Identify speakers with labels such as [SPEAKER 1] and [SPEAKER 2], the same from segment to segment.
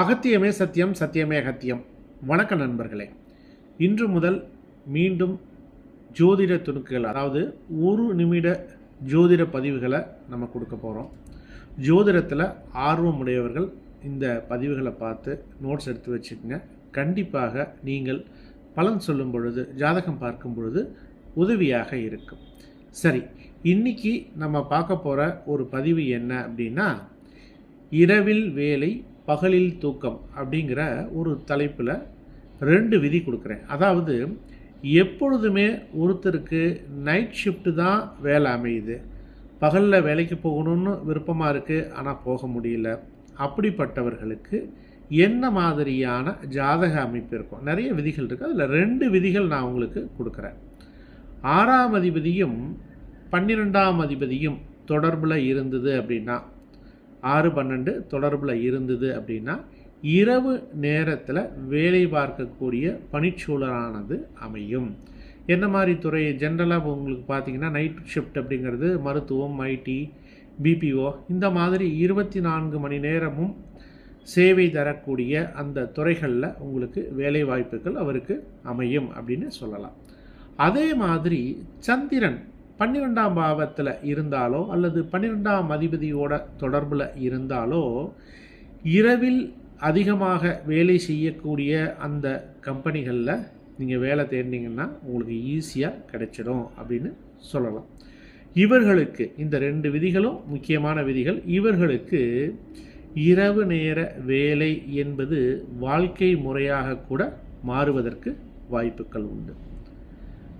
[SPEAKER 1] அகத்தியமே சத்தியம், சத்தியமே அகத்தியம். வணக்க நண்பர்களே. இன்று முதல் மீண்டும் ஜோதிட துணுக்குகள், அதாவது 1 நிமிட ஜோதிட பதிவுகளை நம்ம கொடுக்க போகிறோம். ஜோதிடத்தில் ஆர்வம் உடையவர்கள் இந்த பதிவுகளை பார்த்து நோட்ஸ் எடுத்து வச்சுக்கோங்க. கண்டிப்பாக நீங்கள் பலன் சொல்லும் பொழுது, ஜாதகம் பார்க்கும் பொழுது உதவியாக இருக்கும். சரி, இன்றைக்கி நம்ம பார்க்க போகிற ஒரு பதிவு என்ன அப்படின்னா, இரவில் வேலை பகலில் தூக்கம் அப்படிங்கிற ஒரு தலைப்பில் 2 விதி கொடுக்குறேன். அதாவது எப்பொழுதுமே ஒருத்தருக்கு நைட் ஷிஃப்ட்டு தான் வேலை அமையுது, பகலில் வேலைக்கு போகணும்னு விருப்பமாக இருக்குது, ஆனால் போக முடியல. அப்படிப்பட்டவர்களுக்கு என்ன மாதிரியான ஜாதக அமைப்பு இருக்கும்? நிறைய விதிகள் இருக்குது. அதில் 2 விதிகள் நான் உங்களுக்கு கொடுக்குறேன். 6ஆம் அதிபதியும் 12ஆம் அதிபதியும் தொடர்பில் இருந்தது அப்படின்னா, 6-12 தொடர்பில் இருந்தது அப்படின்னா, இரவு நேரத்தில் வேலை பார்க்கக்கூடிய பணிச்சூழலானது அமையும். என்ன மாதிரி துறை? ஜென்ரலாக உங்களுக்கு பார்த்திங்கன்னா நைட் ஷிஃப்ட் அப்படிங்கிறது மருத்துவம், ஐடி, பிபிஓ, இந்த மாதிரி 24 மணி நேரமும் சேவை தரக்கூடிய அந்த துறைகளில் உங்களுக்கு வேலை வாய்ப்புகள் அவருக்கு அமையும் அப்படின்னு சொல்லலாம். அதே மாதிரி சந்திரன் 12ஆம் பாவத்தில் இருந்தாலோ அல்லது 12ஆம் அதிபதியோட தொடர்பில் இருந்தாலோ, இரவில் அதிகமாக வேலை செய்யக்கூடிய அந்த கம்பெனிகளில் நீங்கள் வேலை தேடினீங்கன்னா உங்களுக்கு ஈஸியாக கிடைச்சிடும் அப்படின்னு சொல்லலாம். இவர்களுக்கு இந்த 2 விதிகளும் முக்கியமான விதிகள். இவர்களுக்கு இரவு நேர வேலை என்பது வாழ்க்கை முறையாக கூட மாறுவதற்கு வாய்ப்புகள் உண்டு.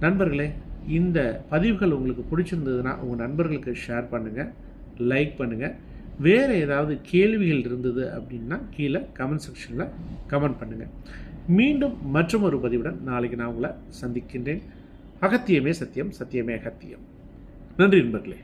[SPEAKER 1] நண்பர்களே, இந்த பதிவுகள் உங்களுக்கு பிடிச்சிருந்ததுன்னா உங்கள் நண்பர்களுக்கு ஷேர் பண்ணுங்கள், லைக் பண்ணுங்கள். வேறு ஏதாவது கேள்விகள் இருந்தது அப்படின்னா கீழே கமெண்ட் செக்ஷனில் கமெண்ட் பண்ணுங்கள். மீண்டும் மற்றும் ஒரு பதிவுடன் நாளைக்கு நான் உங்களை சந்திக்கின்றேன். அகத்தியமே சத்தியம், சத்தியமே அகத்தியம். நன்றி நண்பர்களே.